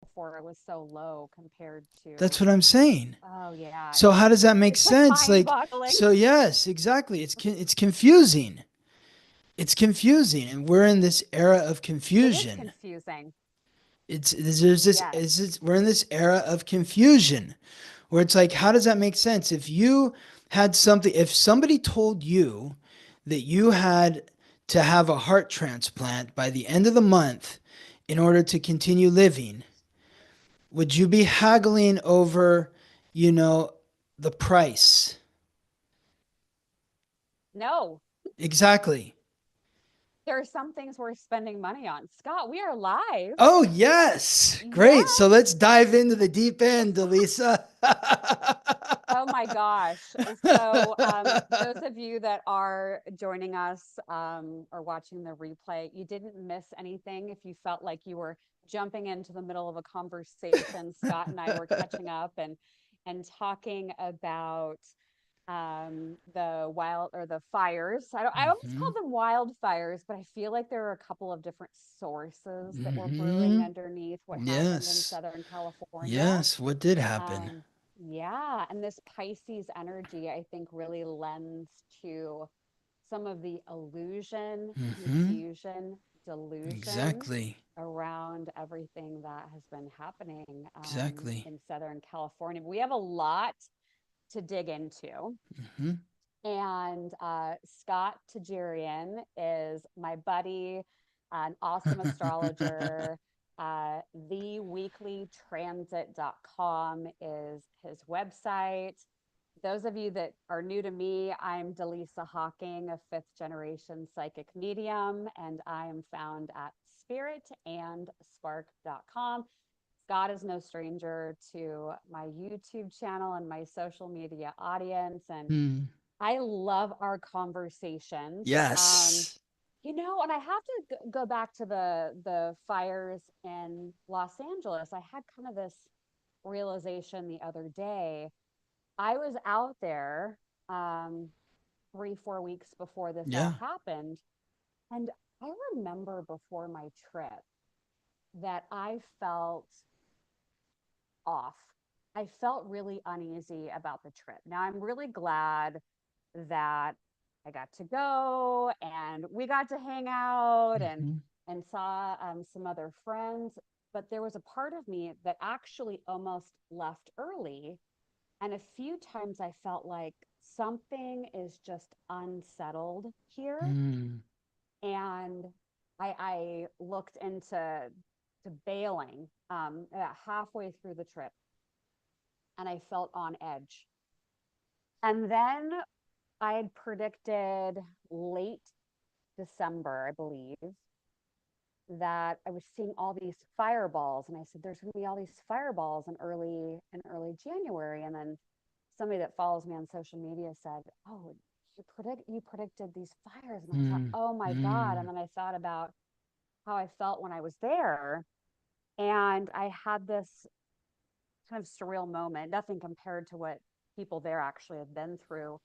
before it was so low compared to, That's what I'm saying. oh yeah, So how does that make it's like sense? mind Like, boggling. so yes, exactly. It's confusing. It's confusing, and we're in this era of It is confusion. confusing. It's there's this Yes. is this, we're in this era of confusion where it's like, how does that make sense? If you had something, if somebody told you that you had to have a heart transplant by the end of the month in order to continue living, would you be haggling over, you know, the price? No, Exactly. there are some things worth spending money on. Scott, we are live. Oh, yes. Great. So Yes. let's dive into the deep end, Dallisa. Oh my gosh. So, those of you that are joining us or watching the replay, you didn't miss anything. If you felt like you were jumping into the middle of a conversation, Scott and I were catching up and talking about the wild or the fires. I almost call Hmm. them wildfires, but I feel like there are a couple of different sources that were brewing Hmm. underneath what happened in Yes. Southern California. Yes. What did happen? um yeah, and this Pisces energy I think really lends to some of the illusion, Hmm. confusion, delusion Exactly. around everything that has been happening Exactly. in Southern California. We have a lot to dig into. Hmm. And Scott Tejerian is my buddy, an awesome astrologer. TheWeeklyTransit.com is his website. Those of you that are new to me, I'm Dallisa Hocking, a fifth generation psychic medium, and I am found at spiritandspark.com. Scott is no stranger to my YouTube channel and my social media audience. And Hmm. I love our conversations. Yes. And I have to go back to the fires in Los Angeles. I had kind of this realization the other day. I was out there um, 3, 4 weeks before this all Yeah. happened, and I remember before my trip that I felt off. I felt really uneasy about the trip. Now I'm really glad that I got to go and we got to hang out Hmm. and saw some other friends. But there was a part of me that actually almost left early. And a few times I felt like something is just unsettled here. Hmm. And I looked into to bailing about halfway through the trip, and I felt on edge. And then I had predicted late December, I believe, that I was seeing all these fireballs, and I said, "There's going to be all these fireballs in early January." And then somebody that follows me on social media said, "Oh, you predicted these fires," and I thought, Hmm. "Oh my God!" And Hmm. then I thought about how I felt when I was there, and I had this kind of surreal moment, nothing compared to what people there actually have been through.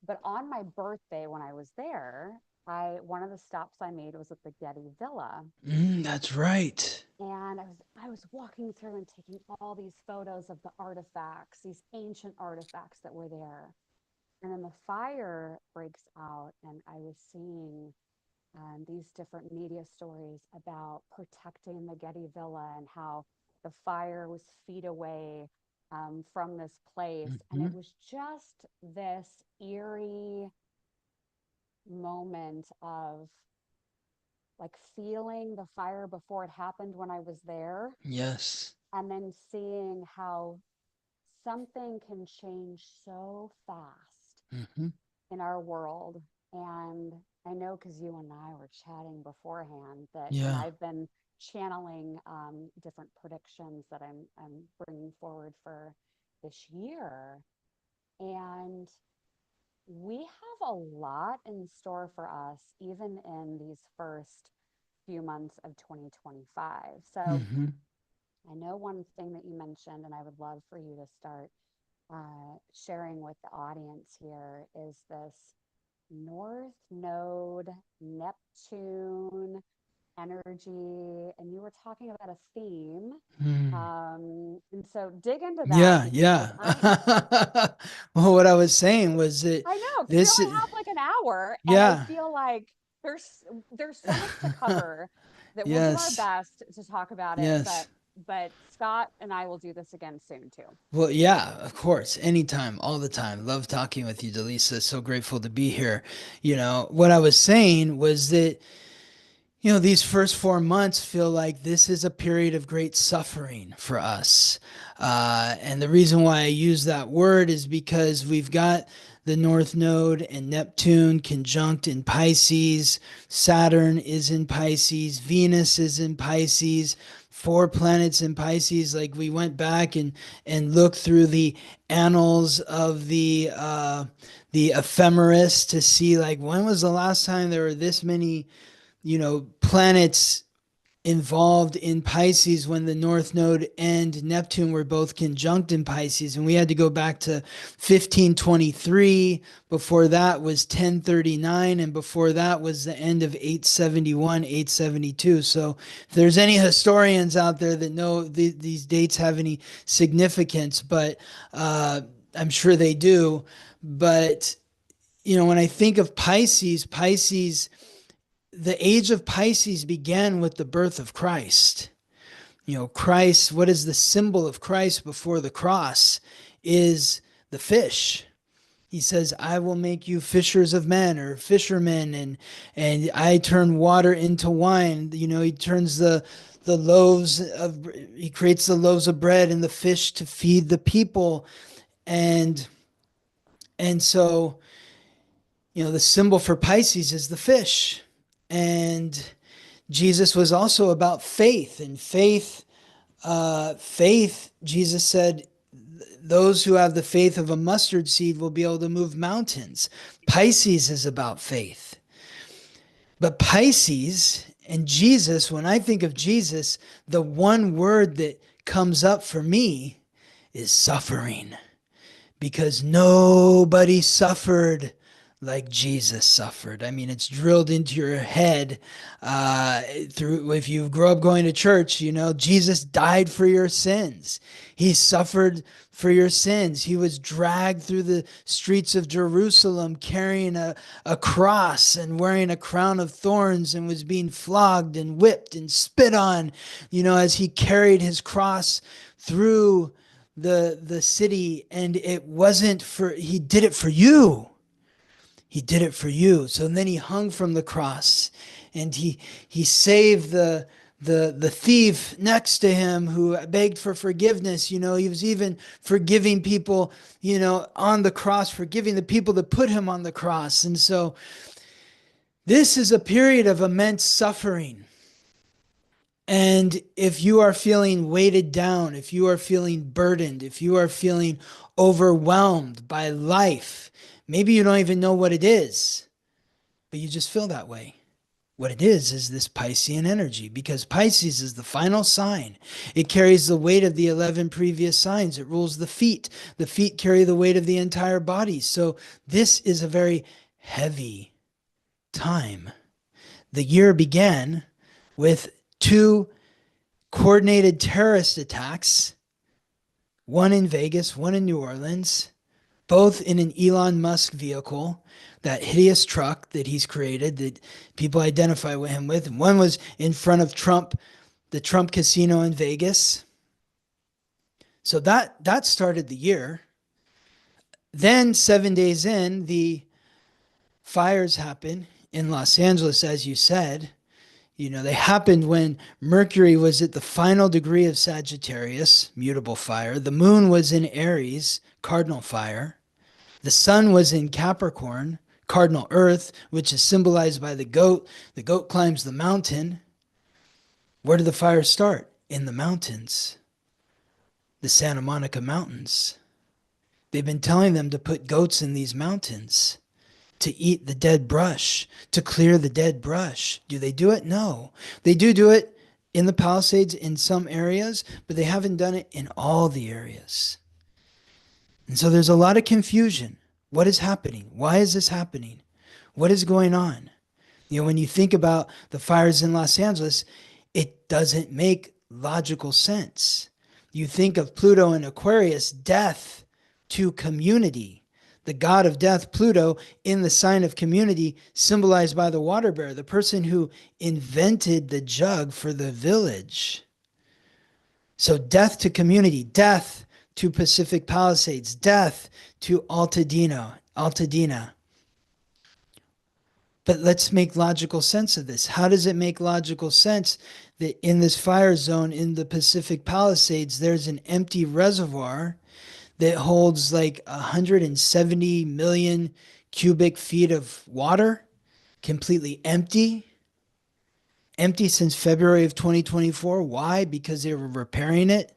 But on my birthday, when I was there, I one of the stops I made was at the Getty Villa, Hmm. That's right. and I was walking through and taking all these photos of the artifacts, these ancient artifacts that were there. And then the fire breaks out, and I was seeing these different media stories about protecting the Getty Villa and how the fire was feet away from this place. And it Hmm. was just this eerie moment of like feeling the fire before it happened when I was there, Yes. and then seeing how something can change so fast Hmm. in our world. And I know because you and I were chatting beforehand that, Yeah. I've been channeling different predictions that I'm bringing forward for this year. And we have a lot in store for us, even in these first few months of 2025. So Hmm. I know one thing that you mentioned, and I would love for you to start sharing with the audience here, is this North Node, Neptune, energy, and you were talking about a theme. Hmm. And so dig into that Yeah, because yeah. Well, what I was saying was that I know because we this, only have like an hour, and I yeah, feel like there's so much to cover that we'll do our yes, best to talk about it. yes. But Scott and I will do this again soon too. Well, yeah, of course. Anytime, all the time. Love talking with you, Delisa. So grateful to be here. What I was saying was that, these first 4 months feel like this is a period of great suffering for us. And the reason why I use that word is because we've got the North Node and Neptune conjunct in Pisces. Saturn is in Pisces. Venus is in Pisces. Four planets in Pisces. Like we went back and looked through the annals of the ephemeris to see like when was the last time there were this many planets involved in Pisces when the North Node and Neptune were both conjunct in Pisces. And we had to go back to 1523. Before that was 1039. And before that was the end of 871, 872. So if there's any historians out there that know these dates have any significance, but I'm sure they do. But, when I think of Pisces, the age of Pisces began with the birth of Christ. Christ, what is the symbol of Christ before the cross is the fish. He says, I will make you fishers of men or fishermen, and I turn water into wine. He turns he creates the loaves of bread and the fish to feed the people. And so, the symbol for Pisces is the fish. And Jesus was also about faith, and faith, Jesus said, those who have the faith of a mustard seed will be able to move mountains. Pisces is about faith. But Pisces and Jesus, when I think of Jesus, the one word that comes up for me is suffering, because nobody suffered like Jesus suffered. I mean, it's drilled into your head through if you grow up going to church. Jesus died for your sins. He suffered for your sins. He was dragged through the streets of Jerusalem carrying a cross and wearing a crown of thorns, and was being flogged and whipped and spit on, as he carried his cross through the city. And it wasn't he did it for you. He did it for you. So then he hung from the cross, and he saved the thief next to him who begged for forgiveness. He was even forgiving people, on the cross, forgiving the people that put him on the cross. And so this is a period of immense suffering. And if you are feeling weighted down, if you are feeling burdened, if you are feeling overwhelmed by life, maybe you don't even know what it is, but you just feel that way. What it is this Piscean energy, because Pisces is the final sign. It carries the weight of the 11 previous signs. It rules the feet. The feet carry the weight of the entire body. So this is a very heavy time. The year began with 2 coordinated terrorist attacks, one in Vegas, one in New Orleans, both in an Elon Musk vehicle, that hideous truck that he's created that people identify with him with. And one was in front of Trump, the Trump casino in Vegas. So that started the year. Then 7 days in, the fires happen in Los Angeles, as you said. They happened when Mercury was at the final degree of Sagittarius, mutable fire. The moon was in Aries, cardinal fire. The sun was in Capricorn, cardinal earth, which is symbolized by the goat. The goat climbs the mountain. Where did the fire start? In the mountains, the Santa Monica Mountains. They've been telling them to put goats in these mountains to eat the dead brush, to clear the dead brush. Do they do it? No. They do it in the Palisades in some areas, but they haven't done it in all the areas. And so there's a lot of confusion. What is happening? Why is this happening? What is going on? When you think about the fires in Los Angeles, it doesn't make logical sense. You think of Pluto and Aquarius, death to community. The god of death, Pluto, in the sign of community, symbolized by the water bearer, the person who invented the jug for the village. So death to community, death to Pacific Palisades, death to Altadena. But let's make logical sense of this. How does it make logical sense that in this fire zone in the Pacific Palisades, there's an empty reservoir that holds like 170 million cubic feet of water, completely empty? Empty since February of 2024. Why? Because they were repairing it.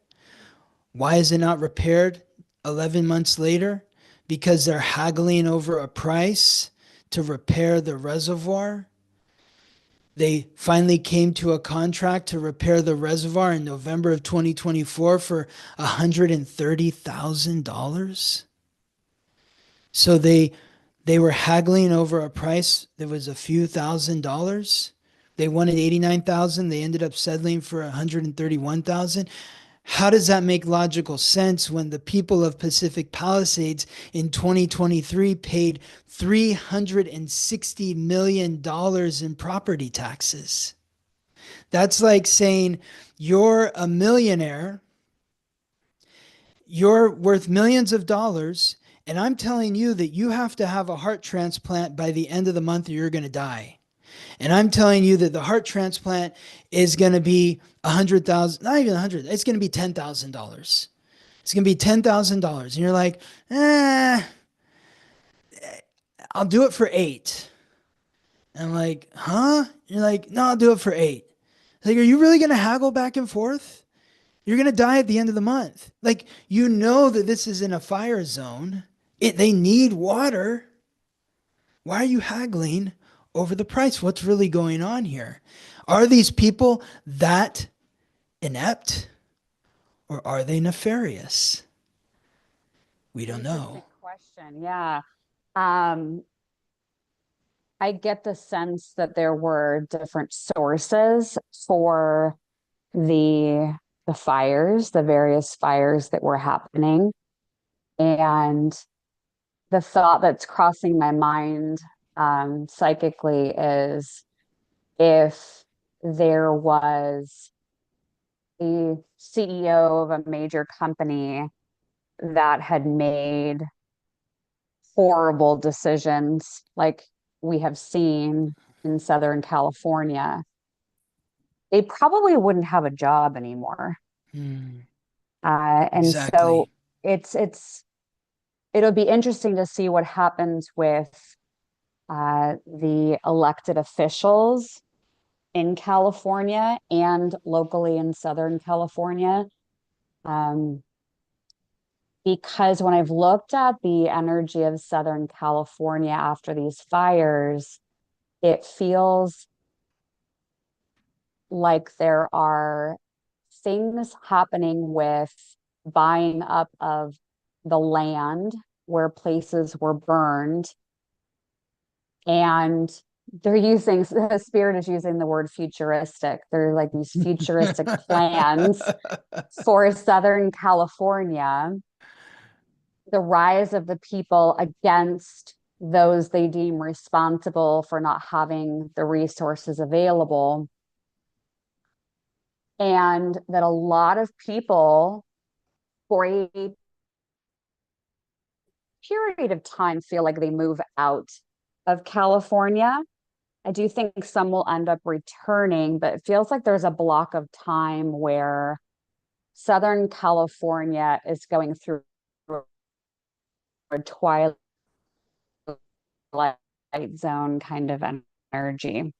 Why is it not repaired 11 months later? Because they're haggling over a price to repair the reservoir. They finally came to a contract to repair the reservoir in November of 2024 for $130,000. So they were haggling over a price that was a few $1,000s. They wanted 89,000. They ended up settling for 131,000. How does that make logical sense when the people of Pacific Palisades in 2023 paid $360 million in property taxes? That's like saying you're a millionaire, you're worth millions of dollars, and I'm telling you that you have to have a heart transplant by the end of the month or you're going to die. And I'm telling you that the heart transplant is going to be 100,000, not even 100, it's going to be $10,000. It's going to be $10,000. And you're like, I'll do it for 8. And I'm like, huh? You're like, no, I'll do it for 8. It's like, are you really going to haggle back and forth? You're going to die at the end of the month. Like, you know that this is in a fire zone. They need water. Why are you haggling over the price? What's really going on here? Are these people that inept or are they nefarious? We don't Interesting know. question. Yeah. Um, I get the sense that there were different sources for the the fires, the various fires that were happening. And the thought that's crossing my mind psychically is if there was a CEO of a major company that had made horrible decisions like we have seen in Southern California, they probably wouldn't have a job anymore. Hmm, And so exactly. it's it'll be interesting to see what happens with the elected officials in California and locally in Southern California. Um, because when I've looked at the energy of Southern California after these fires, it feels like there are things happening with buying up of the land where places were burned. And they're using, the spirit is using the word futuristic. They're like these futuristic plans for Southern California, the rise of the people against those they deem responsible for not having the resources available. And that a lot of people, for a period of time, feel like they move out of California. I do think some will end up returning, but it feels like there's a block of time where Southern California is going through a twilight zone kind of energy.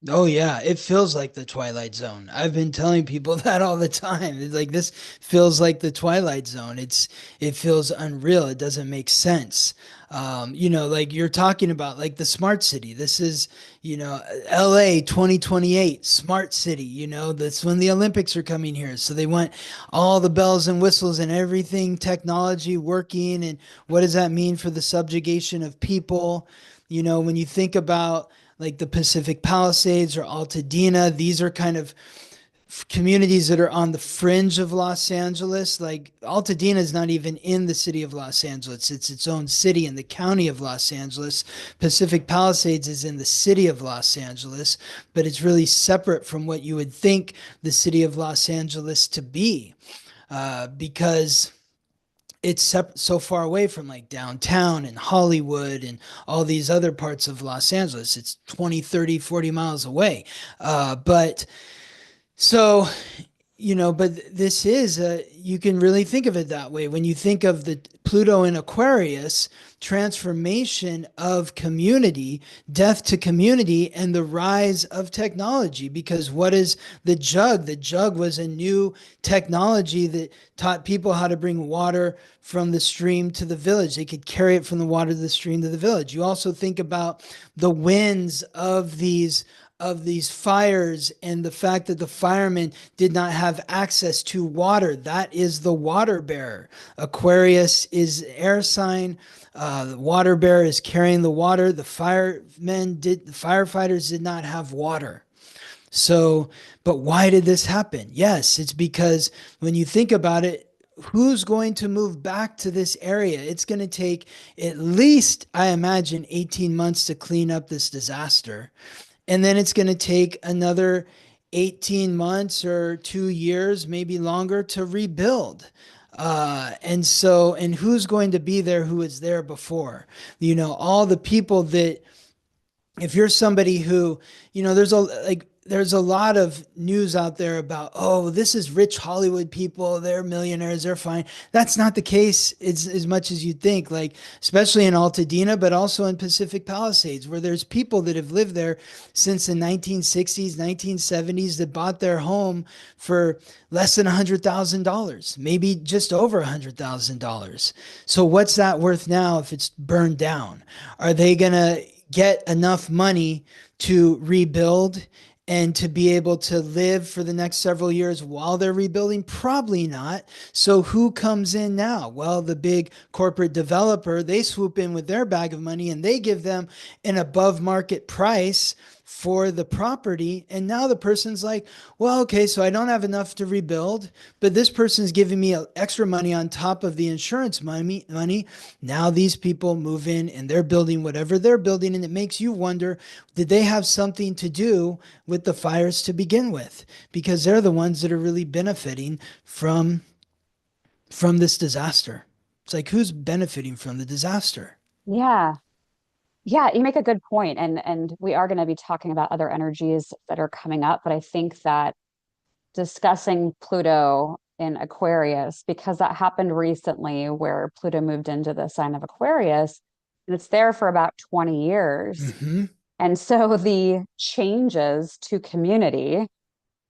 Oh yeah, it feels like the Twilight Zone. I've been telling people that all the time. It's like this feels like the Twilight Zone. It feels unreal. It doesn't make sense. Like you're talking about like the smart city. This is, LA 2028, smart city. That's when the Olympics are coming here. So they want all the bells and whistles and everything, technology working. And what does that mean for the subjugation of people? When you think about like the Pacific Palisades or Altadena. These are kind of communities that are on the fringe of Los Angeles. Like Altadena is not even in the city of Los Angeles. It's its own city in the county of Los Angeles. Pacific Palisades is in the city of Los Angeles, but it's really separate from what you would think the city of Los Angeles to be, because it's so far away from like downtown and Hollywood and all these other parts of Los Angeles. It's 20, 30, 40 miles away. But so, but this is you can really think of it that way. When you think of the Pluto in Aquarius, transformation of community, death to community, and the rise of technology. Because what is the jug? The jug was a new technology that taught people how to bring water from the stream to the village. They could carry it from the water to the stream to the village. You also think about the winds of these fires and the fact that the firemen did not have access to water. That is the water bearer. Aquarius is air sign. The water bearer is carrying the water. The firefighters did not have water. So, but why did this happen? Yes, it's because when you think about it, who's going to move back to this area? It's going to take at least, I imagine, 18 months to clean up this disaster. And then it's going to take another 18 months or 2 years, maybe longer, to rebuild. And who's going to be there who was there before? All the people that, if you're somebody who, there's a lot of news out there about, oh, this is rich Hollywood people, they're millionaires, they're fine. That's not the case as much as you'd think, like, especially in Altadena, but also in Pacific Palisades, where there's people that have lived there since the 1960s, 1970s that bought their home for less than $100,000, maybe just over $100,000. So what's that worth now if it's burned down? Are they going to get enough money to rebuild and to be able to live for the next several years while they're rebuilding? Probably not. So who comes in now? Well, the big corporate developer, they swoop in with their bag of money and they give them an above market price for the property. And now the person's like, well, okay, so I don't have enough to rebuild, but this person's giving me extra money on top of the insurance money. Now these people move in and they're building whatever they're building. And it makes you wonder, did they have something to do with the fires to begin with? Because they're the ones that are really benefiting from this disaster. It's like, who's benefiting from the disaster? Yeah. Yeah, you make a good point. And we are going to be talking about other energies that are coming up, but I think that discussing Pluto in Aquarius, because that happened recently where Pluto moved into the sign of Aquarius, and it's there for about 20 years. Mm-hmm. And so the changes to community,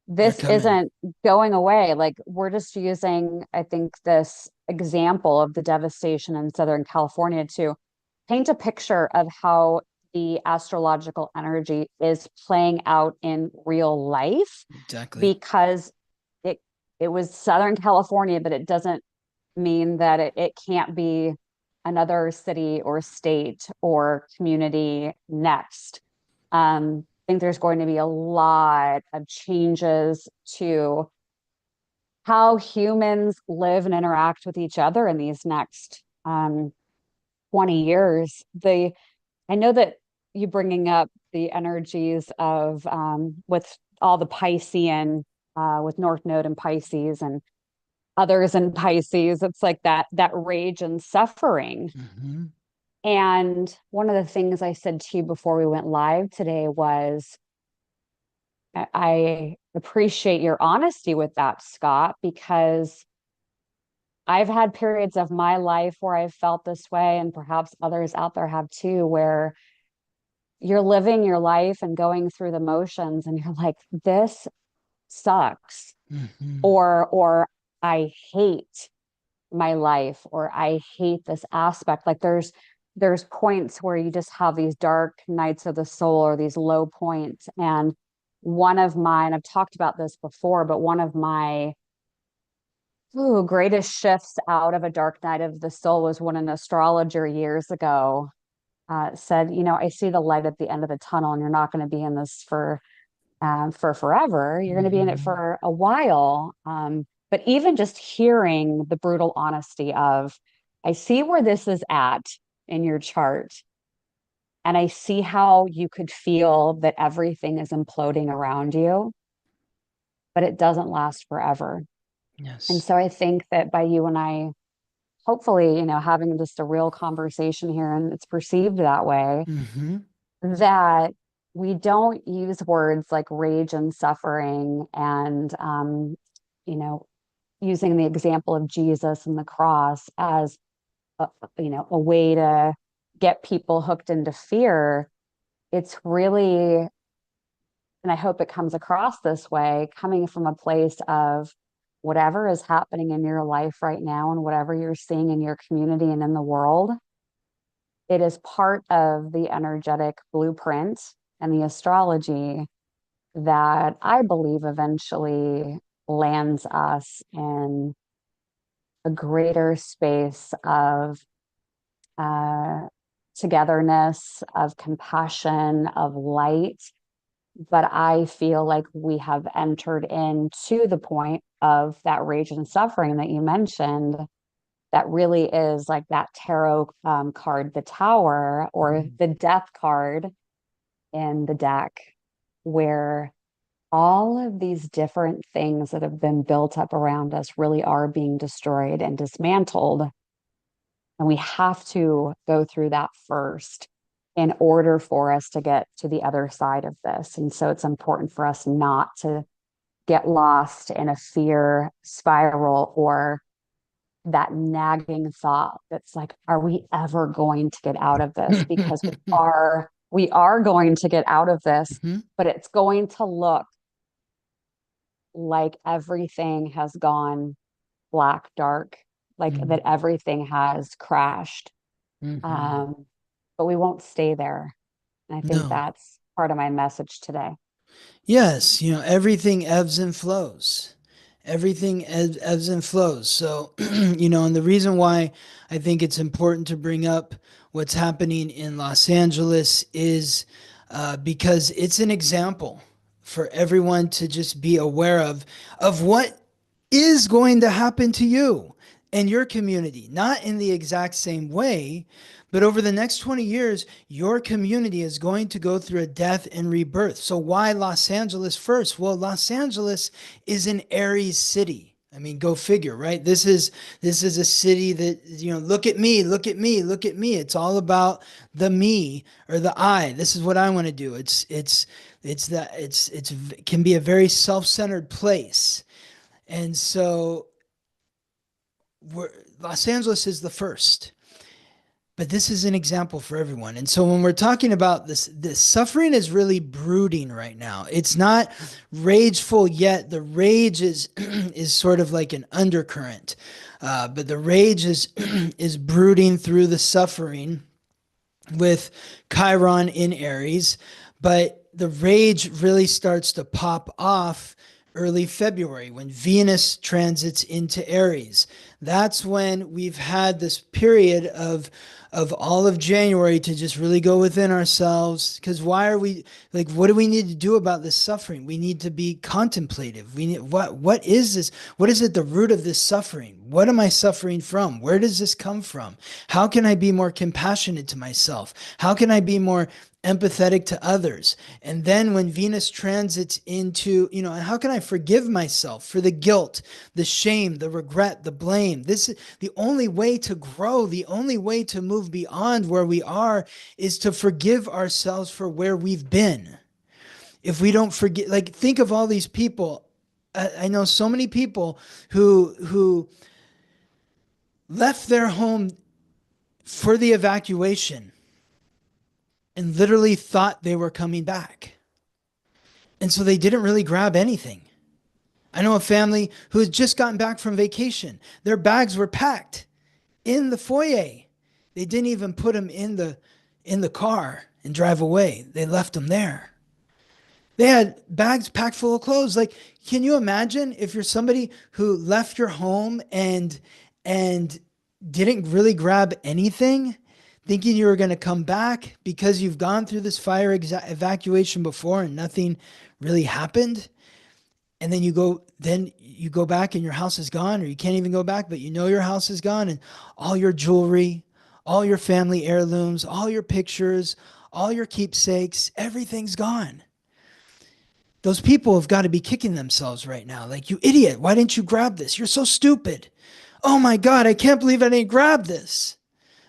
They're this coming. isn't going away. Like, we're just using, I think, this example of the devastation in Southern California to paint a picture of how the astrological energy is playing out in real life, Exactly. because it it was Southern California, but it doesn't mean that it can't be another city or state or community next. I think there's going to be a lot of changes to how humans live and interact with each other in these next 20 years. I know that you bringing up the energies of with all the Piscean, with North Node and Pisces and others in Pisces, it's like that rage and suffering. Mm-hmm. And one of the things I said to you before we went live today was, I appreciate your honesty with that, Scott, because I've had periods of my life where I've felt this way, and perhaps others out there have too, where you're living your life and going through the motions and you're like, this sucks, Mm-hmm. or I hate my life, or I hate this aspect. Like, there's points where you just have these dark nights of the soul, or these low points. And one of mine, I've talked about this before, but one of my greatest shifts out of a dark night of the soul was when an astrologer years ago said, I see the light at the end of the tunnel, and you're not going to be in this for forever. You're going to be in it Mhm. for a while. But even just hearing the brutal honesty of, I see where this is at in your chart, and I see how you could feel that everything is imploding around you, but it doesn't last forever. And Yes. so I think that by you and I, hopefully, having just a real conversation here, and it's perceived that way, Hmm. that we don't use words like rage and suffering and, you know, using the example of Jesus and the cross as a way to get people hooked into fear. It's really, and I hope it comes across this way, coming from a place of whatever is happening in your life right now and whatever you're seeing in your community and in the world, it is part of the energetic blueprint and the astrology that I believe eventually lands us in a greater space of uh, togetherness, of compassion, of light. But I feel like we have entered into the point of that rage and suffering that you mentioned. That really is like that tarot card, the tower, or the death card in the deck, where all of these different things that have been built up around us really are being destroyed and dismantled. And we have to go through that first in order for us to get to the other side of this. And so it's important for us not to get lost in a fear spiral or that nagging thought that's like, are we ever going to get out of this? Because we are going to get out of this, Hmm. but it's going to look like everything has gone black, dark, like that everything has crashed. Hmm. Um, but we won't stay there. And I think No. that's part of my message today. Yes, everything ebbs and flows. Everything ebbs and flows. So, and the reason why I think it's important to bring up what's happening in Los Angeles is because it's an example for everyone to just be aware of what is going to happen to you and your community, not in the exact same way, but over the next 20 years, your community is going to go through a death and rebirth. So why Los Angeles first? Well, Los Angeles is an Aries city. I mean, go figure, right? This is a city that, look at me, look at me, look at me. It's all about the me or the I. This is what I want to do. It's it can be a very self-centered place. And so we're, Los Angeles is the first, but this is an example for everyone. And so when we're talking about this suffering is really brooding right now. It's not rageful yet. The rage is is sort of like an undercurrent, but the rage is is brooding through the suffering with Chiron in Aries, but the rage really starts to pop off early February when Venus transits into Aries. That's when we've had this period of all of January to just really go within ourselves. Because why are we like? What do we need to do about this suffering? We need to be contemplative. We need what is this? What is at the root of this suffering? What am I suffering from? Where does this come from? How can I be more compassionate to myself? How can I be more empathetic to others? And then when Venus transits into, how can I forgive myself for the guilt, the shame, the regret, the blame? This is the only way to grow, the only way to move beyond where we are is to forgive ourselves for where we've been. If we don't forget, like think of all these people. I know so many people who left their home for the evacuation and literally thought they were coming back. And so they didn't really grab anything. I know a family who had just gotten back from vacation. Their bags were packed in the foyer. They didn't even put them in the car and drive away. They left them there. They had bags packed full of clothes. Like, can you imagine if you're somebody who left your home and didn't really grab anything? thinking you were going to come back because you've gone through this fire evacuation before and nothing really happened. And then you go back and your house is gone, or you can't even go back, but you know your house is gone, and all your jewelry, all your family heirlooms, all your pictures, all your keepsakes, everything's gone. Those people have got to be kicking themselves right now. Like, you idiot, why didn't you grab this? You're so stupid. Oh my God, I can't believe I didn't grab this.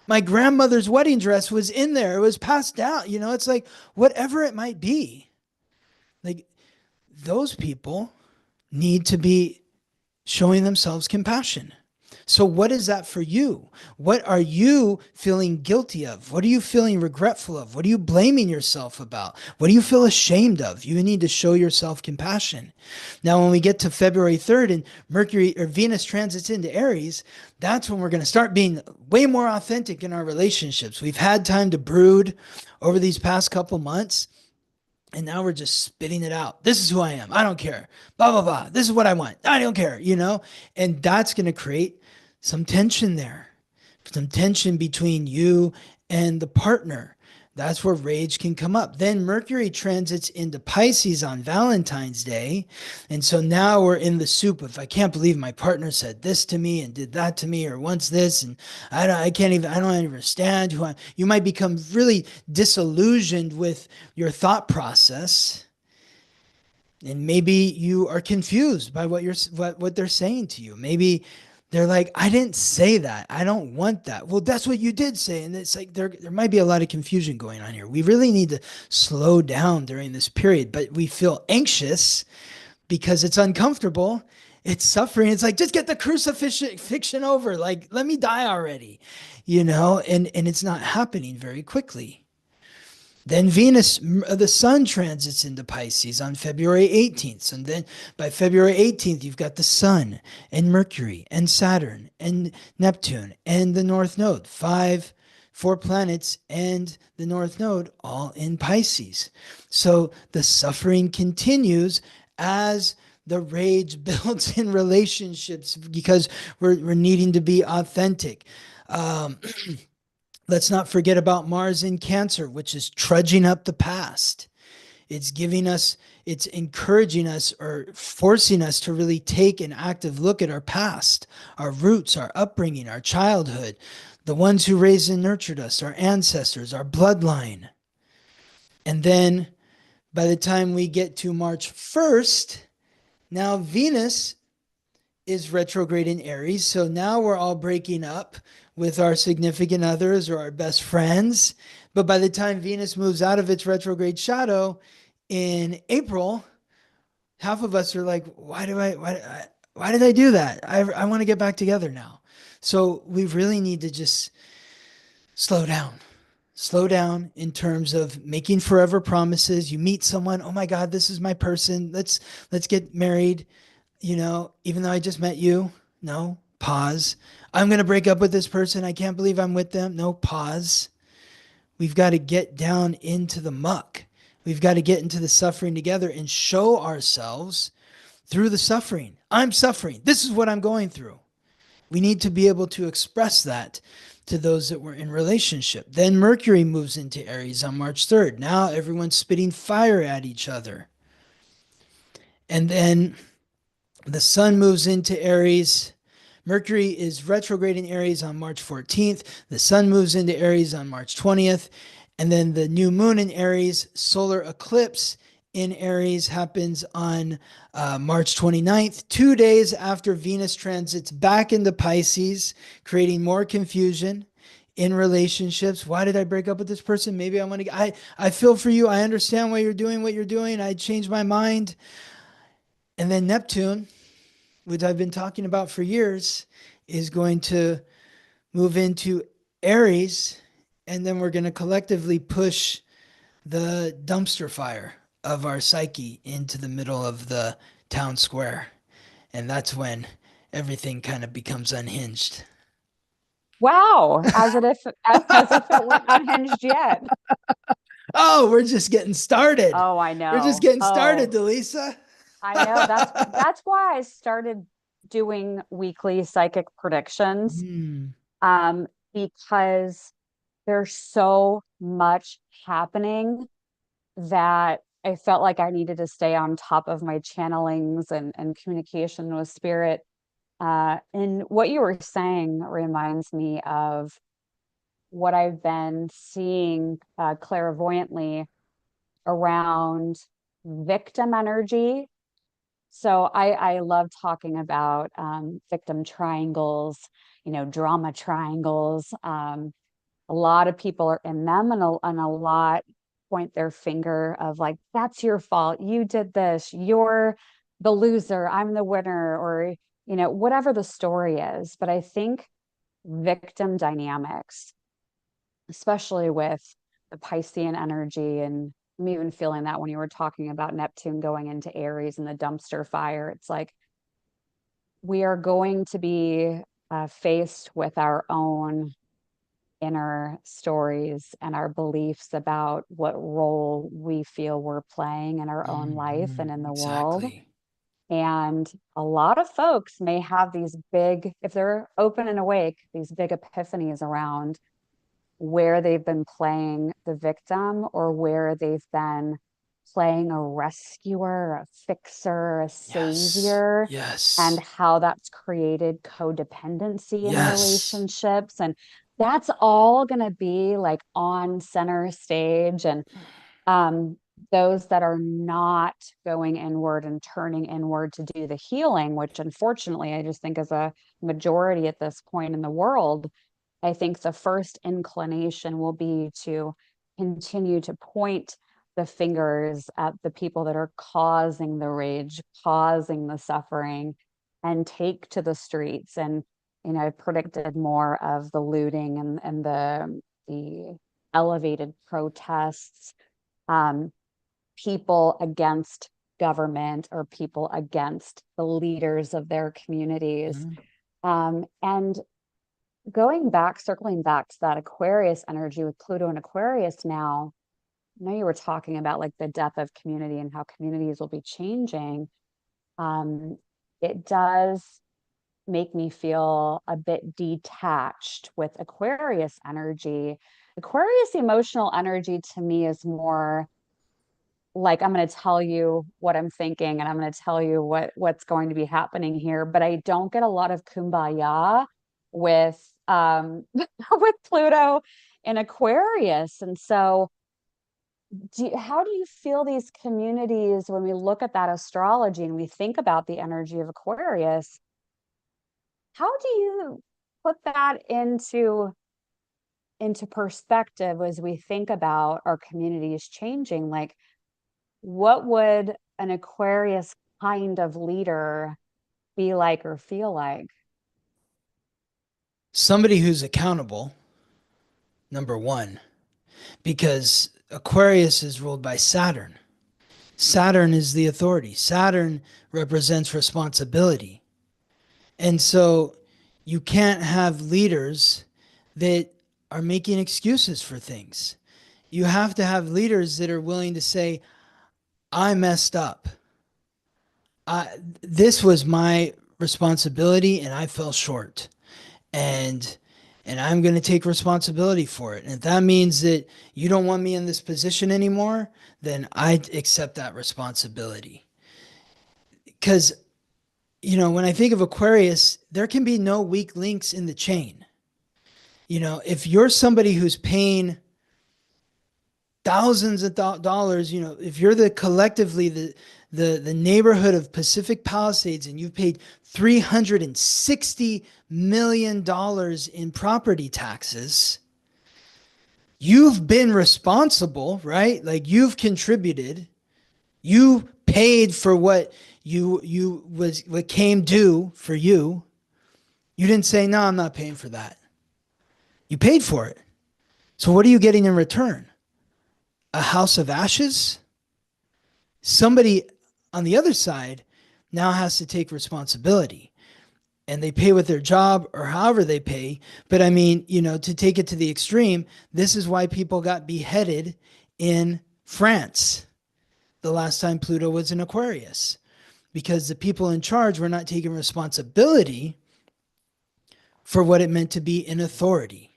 My grandmother's wedding dress was in there. It was passed down. You know, it's like whatever it might be. Like, those people need to be showing themselves compassion. So, what is that for you? What are you feeling guilty of? What are you feeling regretful of? What are you blaming yourself about? What do you feel ashamed of? You need to show yourself compassion. Now, when we get to February 3rd and Mercury or Venus transits into Aries, that's when we're going to start being way more authentic in our relationships. We've had time to brood over these past couple months. And now we're just spitting it out. This is who I am. I don't care. Blah, blah, blah. This is what I want. I don't care, you know? And that's going to create some tension there, some tension between you and the partner. That's where rage can come up. Then Mercury transits into Pisces on Valentine's Day. And so now we're in the soup of, I can't believe my partner said this to me and did that to me, or wants this. And I don't understand who I am. You might become really disillusioned with your thought process. And maybe you are confused by what they're saying to you. Maybe they're like, I didn't say that. I don't want that. Well, that's what you did say. And it's like there might be a lot of confusion going on here. We really need to slow down during this period, but we feel anxious because it's uncomfortable. It's suffering. It's like, just get the crucifixion over. Like, let me die already, you know? And it's not happening very quickly. Then Venus, the sun transits into Pisces on February 18th. And then by February 18th, you've got the sun and Mercury and Saturn and Neptune and the North Node. Four planets and the North Node all in Pisces. So the suffering continues as the rage builds in relationships because we're needing to be authentic. Let's not forget about Mars in Cancer, which is trudging up the past. It's encouraging us or forcing us to really take an active look at our past, our roots, our upbringing, our childhood, the ones who raised and nurtured us, our ancestors, our bloodline. And then by the time we get to March 1st, now Venus is retrograde in Aries. So now we're all breaking up with our significant others or our best friends. But by the time Venus moves out of its retrograde shadow in April, half of us are like, why did I do that? I want to get back together now. So we really need to just slow down. Slow down in terms of making forever promises. You meet someone, oh my God, this is my person. Let's get married. You know, even though I just met you, no, pause. I'm going to break up with this person. I can't believe I'm with them. No, pause. We've got to get down into the muck. We've got to get into the suffering together and show ourselves through the suffering. I'm suffering. This is what I'm going through. We need to be able to express that to those that we're in relationship. Then Mercury moves into Aries on March 3rd. Now everyone's spitting fire at each other. And then the sun moves into Aries. Mercury is retrograde in Aries on March 14th. The sun moves into Aries on March 20th. And then the new moon in Aries, solar eclipse in Aries, happens on March 29th, 2 days after Venus transits back into Pisces, creating more confusion in relationships. Why did I break up with this person? Maybe I want to, I feel for you. I understand why you're doing what you're doing. I changed my mind. And then Neptune, which I've been talking about for years, is going to move into Aries. And then we're going to collectively push the dumpster fire of our psyche into the middle of the town square. And that's when everything kind of becomes unhinged. Wow, as if it weren't unhinged yet. Oh, we're just getting started. Oh, I We're just know. getting started, Oh, Dallisa. I know. That's why I started doing weekly psychic predictions. Hmm. Because there's so much happening that I felt like I needed to stay on top of my channelings and communication with spirit. And what you were saying reminds me of what I've been seeing clairvoyantly around victim energy. So I love talking about victim triangles, drama triangles. A lot of people are in them, and a lot point their finger of like, that's your fault. You did this. You're the loser. I'm the winner, or, whatever the story is. But I think victim dynamics, especially with the Piscean energy, and I'm even feeling that when you were talking about Neptune going into Aries and the dumpster fire, it's like we are going to be faced with our own inner stories and our beliefs about what role we feel we're playing in our own life and in the world. Exactly. And a lot of folks may have these big, if they're open and awake, these big epiphanies around where they've been playing the victim or where they've been playing a rescuer, a fixer, a Yes. savior, and Yes. how that's created codependency in Yes. relationships. And that's all going to be like on center stage. And um, those that are not going inward and turning inward to do the healing, which unfortunately I just think is a majority at this point in the world, I think the first inclination will be to continue to point the fingers at the people that are causing the rage, causing the suffering, and take to the streets. And, I've predicted more of the looting and the elevated protests, um, people against government or people against the leaders of their communities. Mhm. And going back, circling back to that Aquarius energy with Pluto and Aquarius now, I know you were talking about like the death of community and how communities will be changing. Um, it does make me feel a bit detached with Aquarius energy. Aquarius emotional energy to me is more like I'm going to tell you what I'm thinking and I'm going to tell you what's going to be happening here, but I don't get a lot of kumbaya with with Pluto in Aquarius. And so how do you feel these communities when we look at that astrology and we think about the energy of Aquarius? How do you put that into perspective as we think about our communities changing? Like, what would an Aquarius kind of leader be like or feel like? Somebody who's accountable, number one, because Aquarius is ruled by Saturn. Saturn is the authority. Saturn represents responsibility. And so you can't have leaders that are making excuses for things. You have to have leaders that are willing to say, I messed up. This was my responsibility and I fell short. And I'm going to take responsibility for it. And if that means that you don't want me in this position anymore, then I accept that responsibility. Because, when I think of Aquarius, there can be no weak links in the chain. If you're somebody who's paying thousands of dollars, if you're the neighborhood of Pacific Palisades and you've paid $360 million in property taxes, you've been responsible, right? Like you've contributed, you paid for what what came due for you. You didn't say, no, I'm not paying for that. You paid for it. So what are you getting in return? A house of ashes? Somebody on the other side now has to take responsibility, and they pay with their job or however they pay. But I mean, to take it to the extreme, this is why people got beheaded in France the last time Pluto was in Aquarius, because the people in charge were not taking responsibility for what it meant to be in authority.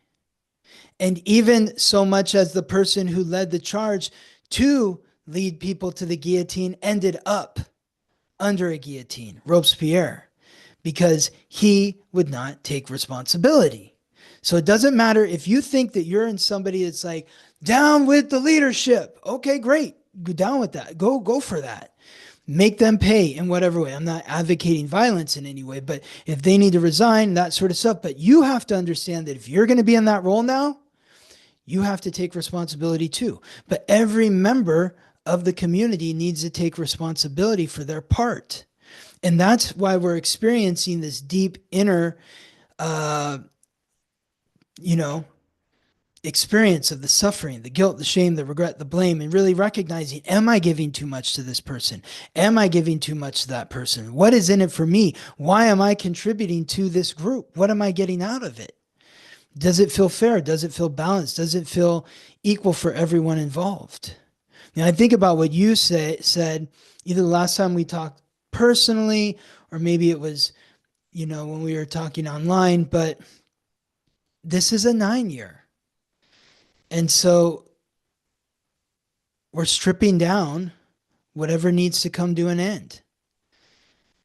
And even so much as the person who led the charge to lead people to the guillotine ended up under a guillotine, Robespierre, because he would not take responsibility. So it doesn't matter if you think that you're in somebody that's like down with the leadership. Okay, great. Go down with that. Go for that. Make them pay in whatever way. I'm not advocating violence in any way, but if they need to resign, that sort of stuff. But you have to understand that if you're going to be in that role now, you have to take responsibility too. But every member of the community needs to take responsibility for their part. And that's why we're experiencing this deep inner, uh, you know, experience of the suffering, the guilt, the shame, the regret, the blame, and really recognizing, am I giving too much to this person? Am I giving too much to that person? What is in it for me? Why am I contributing to this group? What am I getting out of it? Does it feel fair? Does it feel balanced? Does it feel equal for everyone involved? Now, I think about what you said either the last time we talked personally, or maybe it was, when we were talking online, but this is a 9 year. And so we're stripping down whatever needs to come to an end.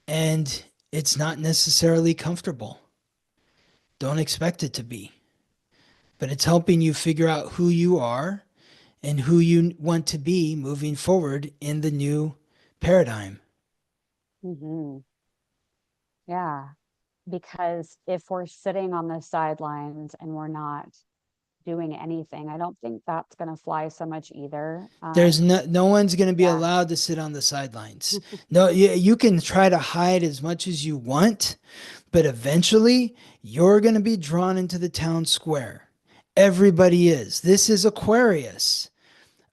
And it's not necessarily comfortable. Don't expect it to be. But it's helping you figure out who you are and who you want to be moving forward in the new paradigm. Mm-hmm. Yeah. Because if we're sitting on the sidelines and we're not doing anything, I don't think that's going to fly so much either. There's no one's going to be Yeah. allowed to sit on the sidelines. No, you can try to hide as much as you want, but eventually you're going to be drawn into the town square. Everybody is. This is Aquarius.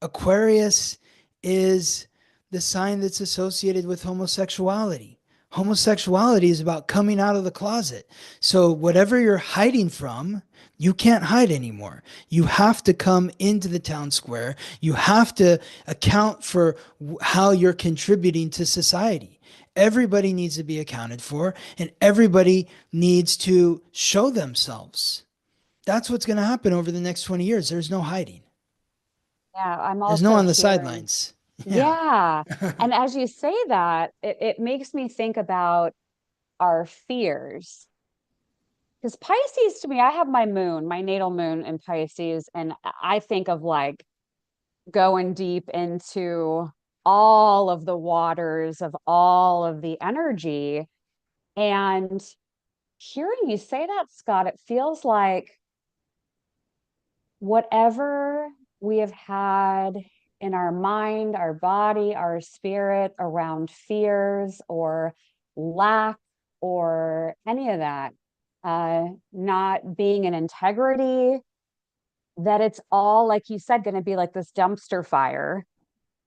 Aquarius is the sign that's associated with homosexuality. Homosexuality is about coming out of the closet. So whatever you're hiding from, you can't hide anymore. You have to come into the town square. You have to account for how you're contributing to society. Everybody needs to be accounted for, and everybody needs to show themselves. That's what's going to happen over the next 20 years. There's no hiding. Yeah. I'm There's no also on the hearing, sidelines. Yeah. yeah. And as you say that, it makes me think about our fears. Because Pisces to me, I have my natal moon in Pisces, and I think of like going deep into all of the waters of all of the energy. And hearing you say that, Scott, it feels like whatever we have had in our mind, our body, our spirit around fears or lack or any of that, not being in integrity, that it's all, like you said, going to be like this dumpster fire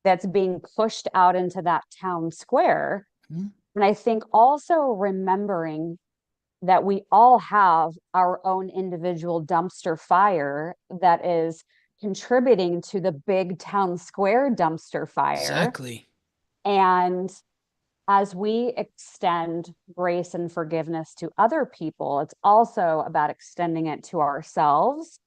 that's being pushed out into that town square. Hmm. And I think also remembering that we all have our own individual dumpster fire that is contributing to the big town square dumpster fire. Exactly. And as we extend grace and forgiveness to other people, it's also about extending it to ourselves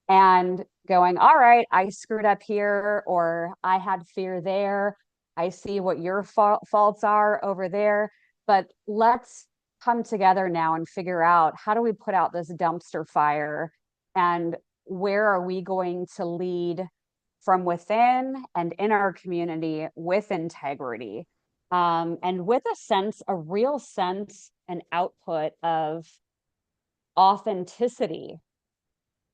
and going, all right, I screwed up here, or I had fear there. I see what your faults are over there. But let's come together now and figure out, how do we put out this dumpster fire, and where are we going to lead from within and in our community with integrity, and with a real sense and output of authenticity,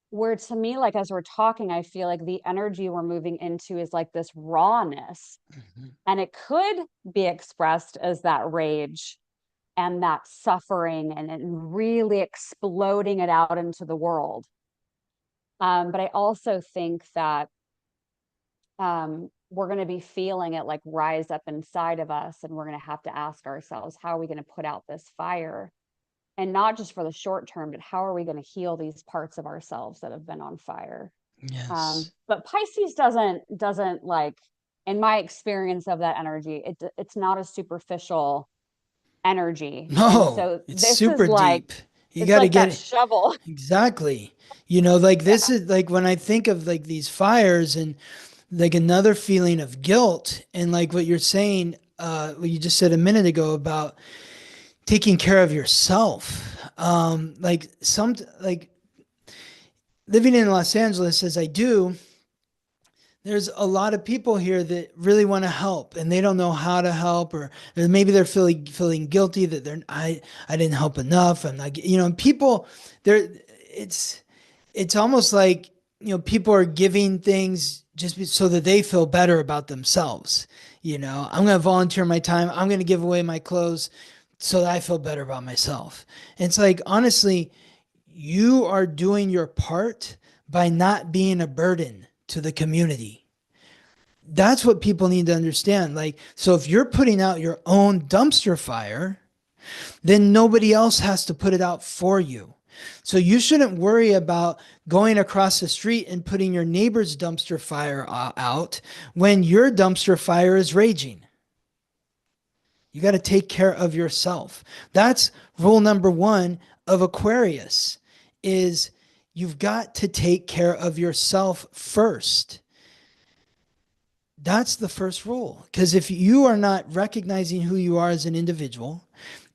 where to me, like as we're talking, I feel like the energy we're moving into is like this rawness, Mhm. and it could be expressed as that rage and that suffering, and really exploding it out into the world. But I also think that we're going to be feeling it like rise up inside of us, and we're going to have to ask ourselves, how are we going to put out this fire? And not just for the short term, but how are we going to heal these parts of ourselves that have been on fire? Yes. But Pisces doesn't like, in my experience of that energy, it's not a superficial energy. And No, so it's this is super like, deep. You It's got to like that get shovel. exactly. You know, like Yeah. this is like when I think of like these fires and like another feeling of guilt and like what you're saying, what you just said a minute ago about taking care of yourself. Like living in Los Angeles as I do, there's a lot of people here that really want to help and they don't know how to help, or maybe they're feeling guilty that I didn't help enough. And like, you know, people there, it's it's almost like, you know, people are giving things so that they feel better about themselves. You know, I'm going to volunteer my time. I'm going to give away my clothes so that I feel better about myself. And it's like, honestly, you are doing your part by not being a burden to the community. That's what people need to understand. Like, so if you're putting out your own dumpster fire, then nobody else has to put it out for you. So you shouldn't worry about going across the street and putting your neighbor's dumpster fire out when your dumpster fire is raging. You got to take care of yourself. That's rule number one of Aquarius is you've got to take care of yourself first. That's the first rule. Because if you are not recognizing who you are as an individual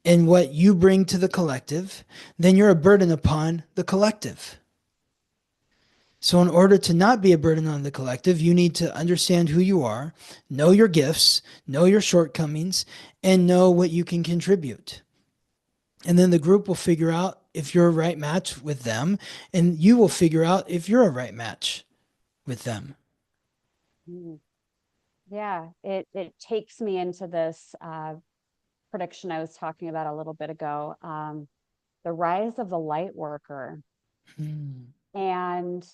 and what you bring to the collective, then you're a burden upon the collective. So, in order to not be a burden on the collective, you need to understand who you are, know your gifts, know your shortcomings, and know what you can contribute. And then the group will figure out if you're a right match with them, and you will figure out if you're a right match with them. Mm. Yeah, it takes me into this prediction I was talking about a little bit ago, the rise of the light worker. Hmm. And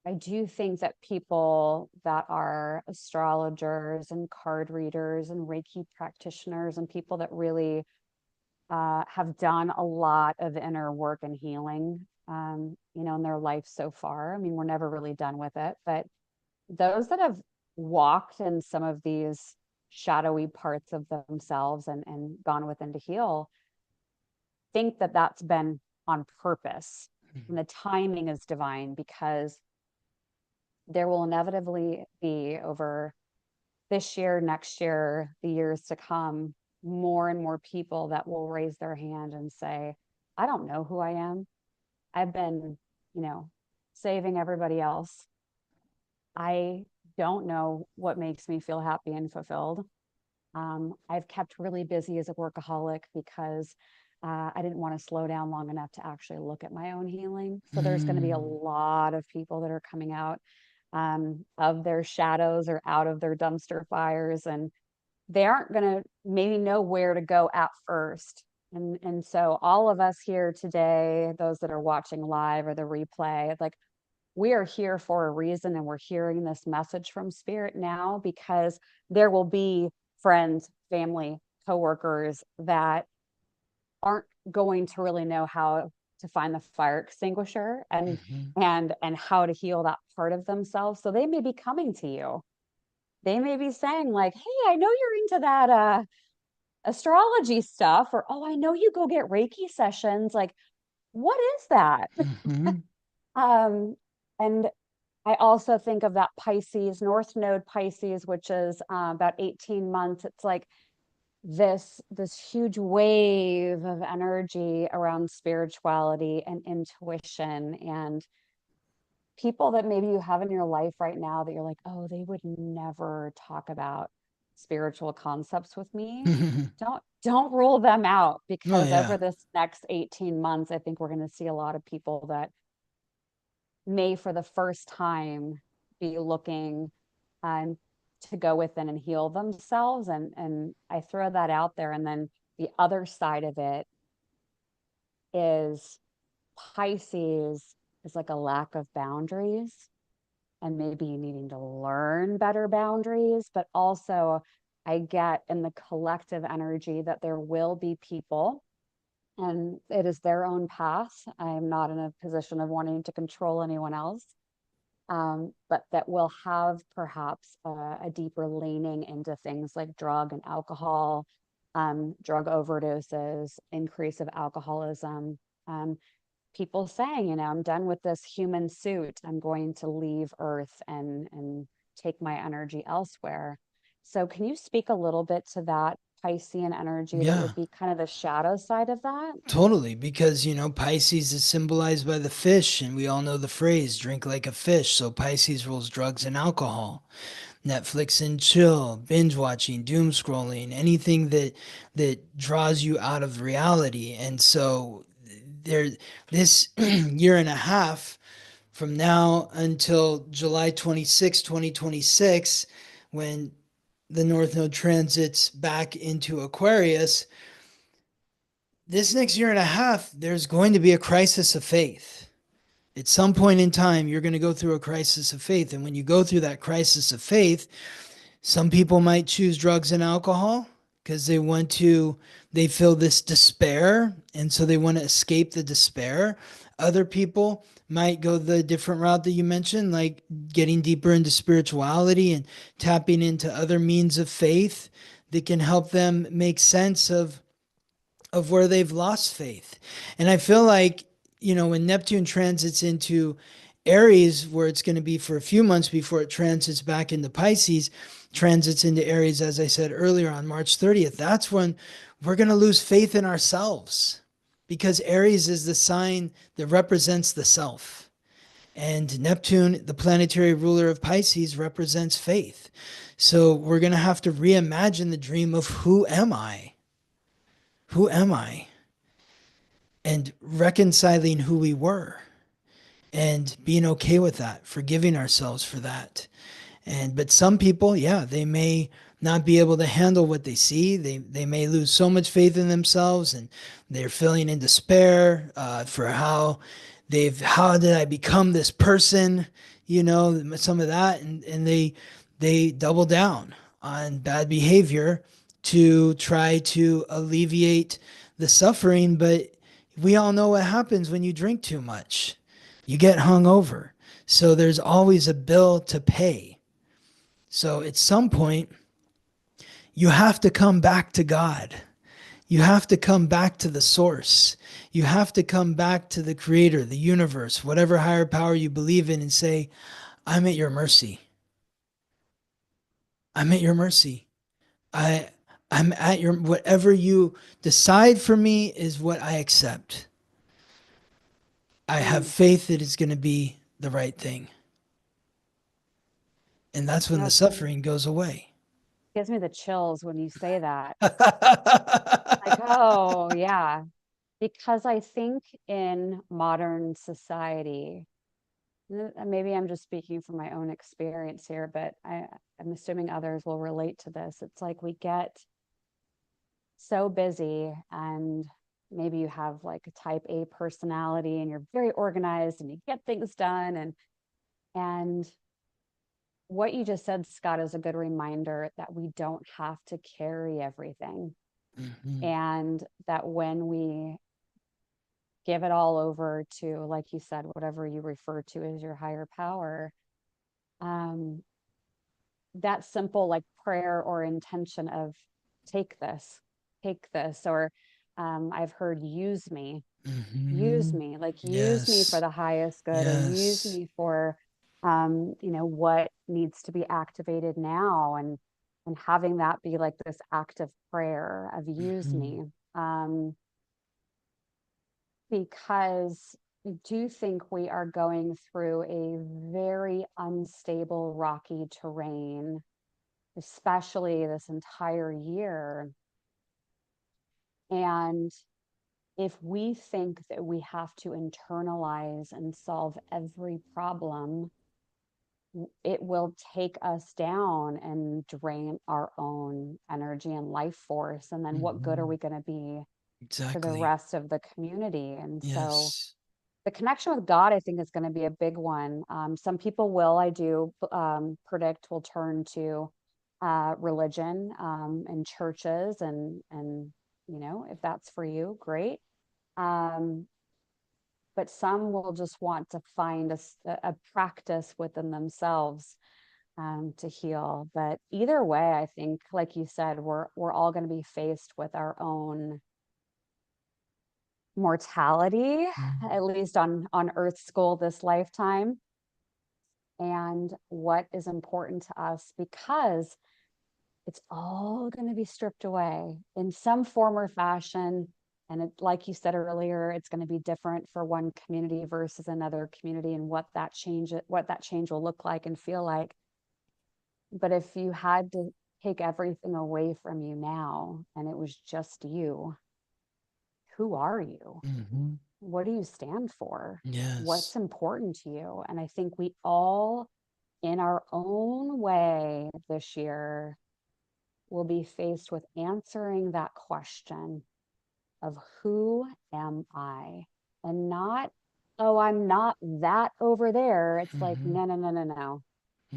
I do think that people that are astrologers and card readers and Reiki practitioners and people that really have done a lot of inner work and healing, in their life so far. I mean, we're never really done with it, but those that have walked in some of these shadowy parts of themselves and gone within to heal think that that's been on purpose. And the timing is divine because there will inevitably be over this year, next year, the years to come, more and more people that will raise their hand and say, I don't know who I am. I've been, you know, saving everybody else. I don't know what makes me feel happy and fulfilled. I've kept really busy as a workaholic because I didn't want to slow down long enough to actually look at my own healing. So there's going to be a Hmm. lot of people that are coming out of their shadows or out of their dumpster fires, and they aren't going to maybe know where to go at first. And so all of us here today, those that are watching live or the replay, like we are here for a reason, and we're hearing this message from spirit now because there will be friends, family, coworkers that aren't going to really know how to find the fire extinguisher Hmm. and how to heal that part of themselves. So they may be coming to you. They may be saying like, "Hey, I know you're into that astrology stuff," or, "Oh, I know you go get Reiki sessions. Like, what is that?" Hmm. Um, and I also think of that Pisces, North Node Pisces, which is about 18 months. It's like this huge wave of energy around spirituality and intuition, and people that maybe you have in your life right now that you're like, oh, they would never talk about spiritual concepts with me. Don't rule them out, Oh because over yeah. this next 18 months, I think we're going to see a lot of people that may for the first time be looking um, to go within and heal themselves. And I throw that out there. And then the other side of it is Pisces is like a lack of boundaries, and maybe needing to learn better boundaries. But also, I get in the collective energy that there will be people, and it is their own path. I am not in a position of wanting to control anyone else, but that will have perhaps a deeper leaning into things like drug and alcohol, drug overdoses, increase of alcoholism, people saying, I'm done with this human suit. I'm going to leave Earth and take my energy elsewhere. So can you speak a little bit to that Piscean energy that Yeah. would be kind of the shadow side of that? Totally, because Pisces is symbolized by the fish, and we all know the phrase drink like a fish. So Pisces rules drugs and alcohol, Netflix and chill, binge watching, doom scrolling, anything that draws you out of reality. And so there this year and a half from now until July 26, 2026, when the North Node transits back into Aquarius, this next year and a half, there's going to be a crisis of faith. At some point in time, you're going to go through a crisis of faith. And when you go through that crisis of faith, some people might choose drugs and alcohol because they feel this despair. And so they want to escape the despair. Other people might go the different route that you mentioned, like getting deeper into spirituality and tapping into other means of faith that can help them make sense of where they've lost faith. And I feel like, when Neptune transits into Aries, where it's going to be for a few months before it transits back into Pisces, transits into Aries, as I said earlier, on March 30th, that's when we're going to lose faith in ourselves, because Aries is the sign that represents the self. And Neptune, the planetary ruler of Pisces, represents faith. So we're going to have to reimagine the dream of who am I? Who am I? And reconciling who we were and being okay with that, forgiving ourselves for that. But some people, yeah, they may not be able to handle what they see. They may lose so much faith in themselves, and they're feeling in despair for how did I become this person? Some of that, and they double down on bad behavior to try to alleviate the suffering. But we all know what happens when you drink too much. You get hungover. So there's always a bill to pay. So at some point, you have to come back to God. You have to come back to the source. You have to come back to the creator, the universe, whatever higher power you believe in, and say, I'm at your mercy. I'm at your mercy. I I'm at your whatever you decide for me is what I accept. I have Mm. faith that it's going to be the right thing. And that's when the It's funny. suffering goes away. It gives me the chills when you say that. Like, oh, yeah. Because I think in modern society, maybe I'm just speaking from my own experience here, but I'm assuming others will relate to this. It's like we get so busy, and maybe you have like a type A personality and you're very organized and you get things done, and what you just said, Scott, is a good reminder that we don't have to carry everything, Mhm. and that when we give it all over to, like you said, whatever you refer to as your higher power, um, that simple like prayer or intention of take this, take this, or I've heard use Mhm. me, like use me for Yes. the highest good, or use Yes. me for what needs to be activated now, and having that be like this active prayer of use Mhm. me. um because I do think we are going through a very unstable, rocky terrain, especially this entire year. And if we think that we have to internalize and solve every problem, it will take us down and drain our own energy and life force. And then what good are Mhm. we going to be to the Exactly. rest of the community? And so Yes. the connection with God, I think, is going to be a big one. Some people will, I do predict, will turn to religion and churches, and if that's for you, great. Um, but some will just want to find a practice within themselves to heal. But either way, I think, like you said, we're all going to be faced with our own mortality, at least on Earth school this lifetime, and what is important to us, because it's all going to be stripped away in some form or fashion. And it, like you said earlier, it's going to be different for one community versus another community, and what that change will look like and feel like. But if you had to take everything away from you now and it was just you, who are you? Mm-hmm. What do you stand for? What's Yes. important to you? And I think we all, in our own way this year, will be faced with answering that question of who am I? And not, oh, I'm not that over there. It's like, Mm-hmm. no, no, no, no, no.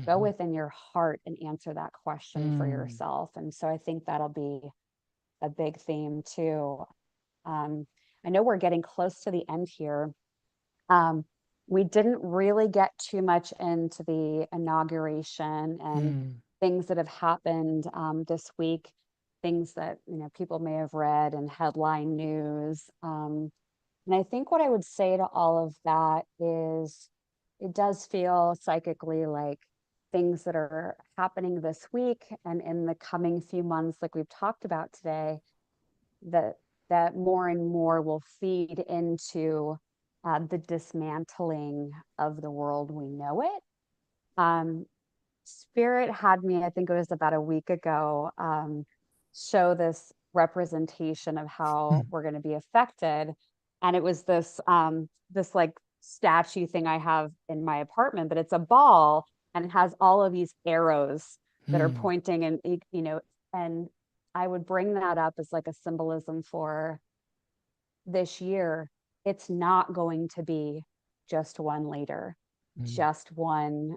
Go Mm-hmm. within your heart and answer that question for Mm. yourself. And so I think that'll be a big theme too. Um, I know we're getting close to the end here. Um, we didn't really get too much into the inauguration and Mm. things that have happened this week, things that people may have read in headline news. And I think what I would say to all of that is it does feel psychically like things that are happening this week and in the coming few months, like we've talked about today, that more and more will feed into the dismantling of the world we know it. Um, Spirit had me, I think it was about a week ago, show this representation of how Mm. we're going to be affected. And it was this like statue thing I have in my apartment, but it's a ball and it has all of these arrows that are Mm. pointing, and and I would bring that up as like a symbolism for this year. It's not going to be just one leader, Mm. just one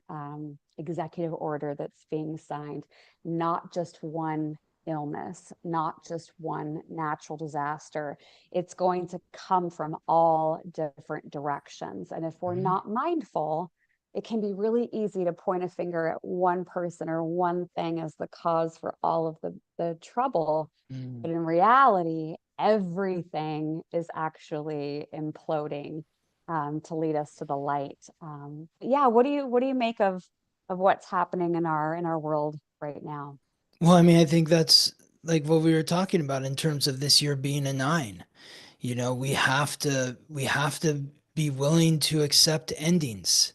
executive order that's being signed, not just one illness, not just one natural disaster. It's going to come from all different directions. And if we're Mm. not mindful, it can be really easy to point a finger at one person or one thing as the cause for all of the trouble. Mm. But in reality, everything is actually imploding to lead us to the light. Yeah, what do you make of what's happening in our world right now? Well, I mean, I think that's like what we were talking about in terms of this year being a nine. We have to be willing to accept endings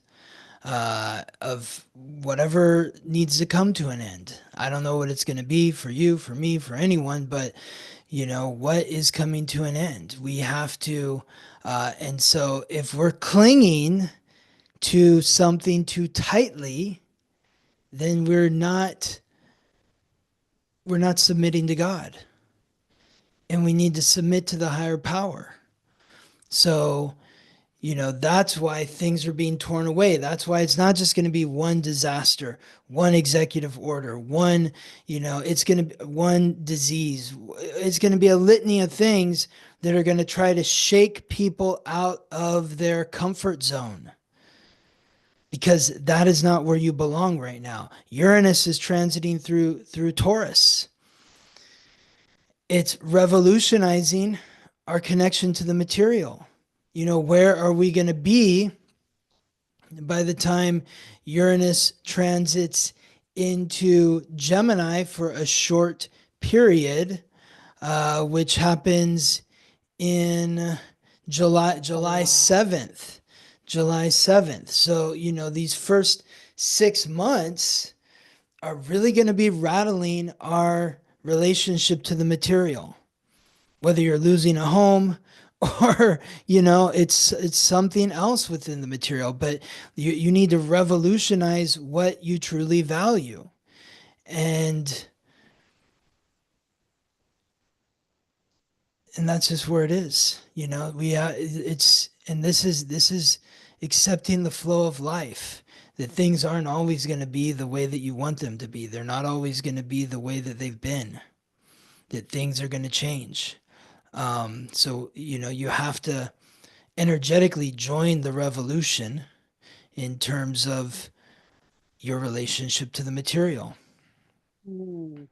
of whatever needs to come to an end. I don't know what it's going to be for you, for me, for anyone, but what is coming to an end. We have to, and so if we're clinging to something too tightly, then we're not submitting to God, and we need to submit to the higher power. So that's why things are being torn away. That's why it's not just going to be one disaster, one executive order, it's going to be one disease. It's going to be a litany of things that are going to try to shake people out of their comfort zone, because that is not where you belong right now. Uranus is transiting through Taurus. It's revolutionizing our connection to the material. Where are we going to be by the time Uranus transits into Gemini for a short period, which happens in July July July. 7th. July 7th. So, these first 6 months are really going to be rattling our relationship to the material, whether you're losing a home or it's something else within the material, but you need to revolutionize what you truly value. And and that's just where it is. We it's and this is accepting the flow of life, that things aren't always going to be the way that you want them to be. They're not always going to be the way that they've been, that things are going to change. So you have to energetically join the revolution in terms of your relationship to the material. Mm.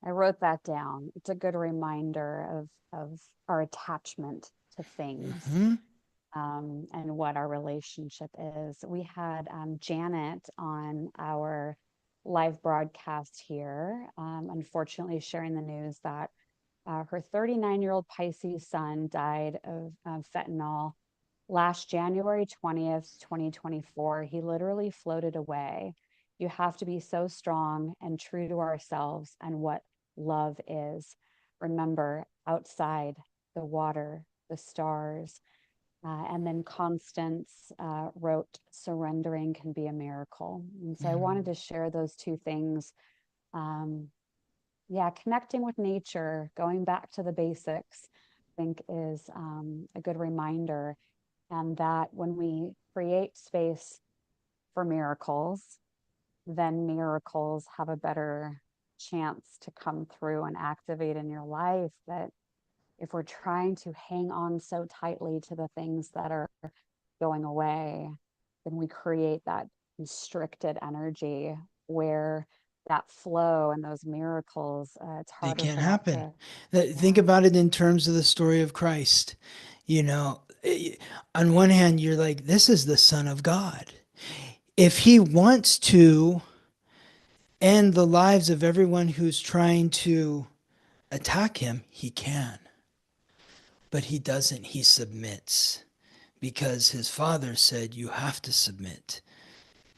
I wrote that down. It's a good reminder of our attachment to things, Hmm. and what our relationship is. We had Janet on our live broadcast here, unfortunately sharing the news that her 39-year-old Pisces son died of fentanyl last January 20th, 2024. He literally floated away. You have to be so strong and true to ourselves and what love is. Remember, outside, the water, the stars. And then Constance wrote, surrendering can be a miracle. And so I wanted to share those two things. Um, yeah, connecting with nature, going back to the basics, I think is a good reminder. And that when we create space for miracles, then miracles have a better chance to come through and activate in your life. That if we're trying to hang on so tightly to the things that are going away, then we create that constricted energy where that flow and those miracles, it's They harder can't for that happen. to, Think yeah. about it in terms of the story of Christ. You know, on one hand, you're like, this is the Son of God. If he wants to end the lives of everyone who's trying to attack him, he can. But he doesn't. He submits because his father said, you have to submit.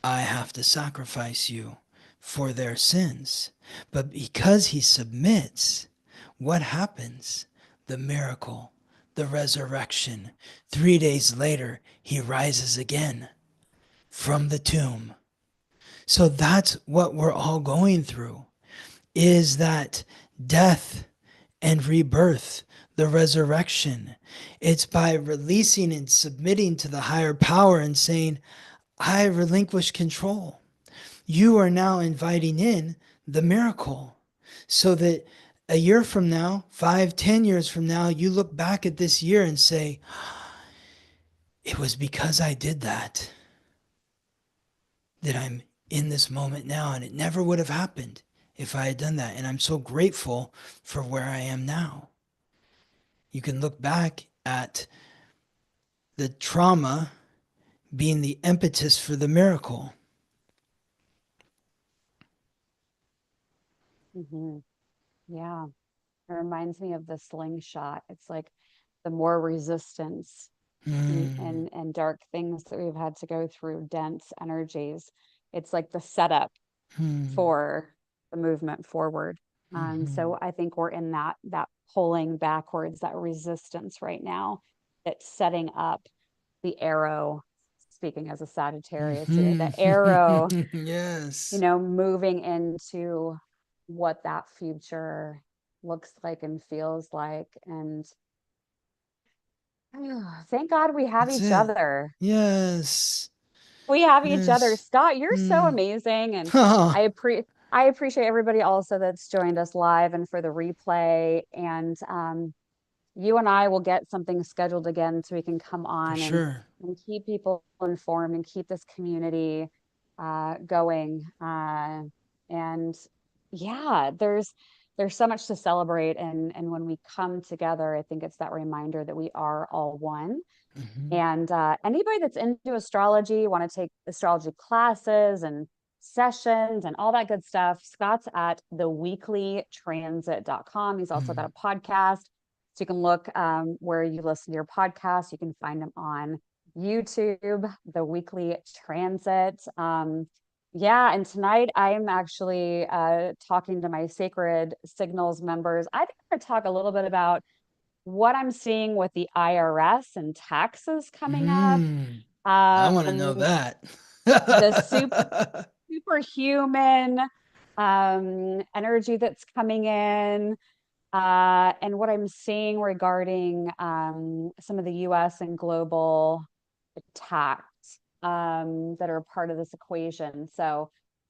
I have to sacrifice you for their sins. But because he submits, what happens? The miracle, the resurrection. 3 days later, he rises again from the tomb. So that's what we're all going through, is that death and rebirth, the resurrection. It's by releasing and submitting to the higher power and saying, I relinquish control. You are now inviting in the miracle so that a year from now, 5, 10 years from now, you look back at this year and say, it was because I did that that I'm in this moment now. And it never would have happened if I had done that. And I'm so grateful for where I am now. You can look back at the trauma being the impetus for the miracle. Mm-hmm. Yeah. It reminds me of the slingshot. It's like the more resistance Hmm. and dark things that we've had to go through, dense energies. It's like the setup Hmm. for the movement forward. Hmm. So I think we're in that pulling backwards, that resistance right now, that's setting up the arrow. Speaking as a Sagittarius here, Hmm. the arrow, Yes. moving into what that future looks like and feels like. And thank God we have That's each it. other. Yes. We have each other. Yes. Scott, you're so Hmm. amazing. And Ha. I appreciate everybody also that's joined us live and for the replay. And you and I will get something scheduled again so we can come For on sure. and keep people informed and keep this community going. And yeah, there's so much to celebrate. And when we come together, I think it's that reminder that we are all one. Hmm. And anybody that's into astrology, want to take astrology classes and sessions and all that good stuff, Scott's at theweeklytransit.com. He's also got Hmm. a podcast. So you can look where you listen to your podcast. You can find him on YouTube, The Weekly Transit. Yeah, and tonight I'm actually talking to my Sacred Signals members. I think I'm going to talk a little bit about what I'm seeing with the IRS and taxes coming up, Hmm. I want to know um, that. the superhuman energy that's coming in, and what I'm seeing regarding some of the US and global attacks that are part of this equation. So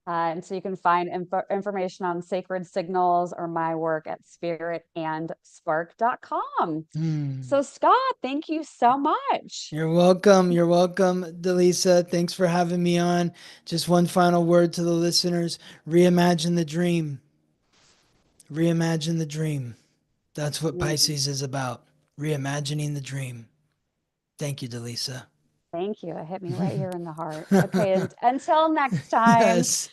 And so you can find information on sacred signals or my work at spiritandspark.com. Hmm. So, Scott, thank you so much. You're welcome. You're welcome, Dallisa. Thanks for having me on. Just one final word to the listeners. Reimagine the dream. Reimagine the dream. That's what Mm, Pisces is about. Reimagining the dream. Thank you, Dallisa. thank you. It hit me right here in the heart. Okay. And until next time. Yes.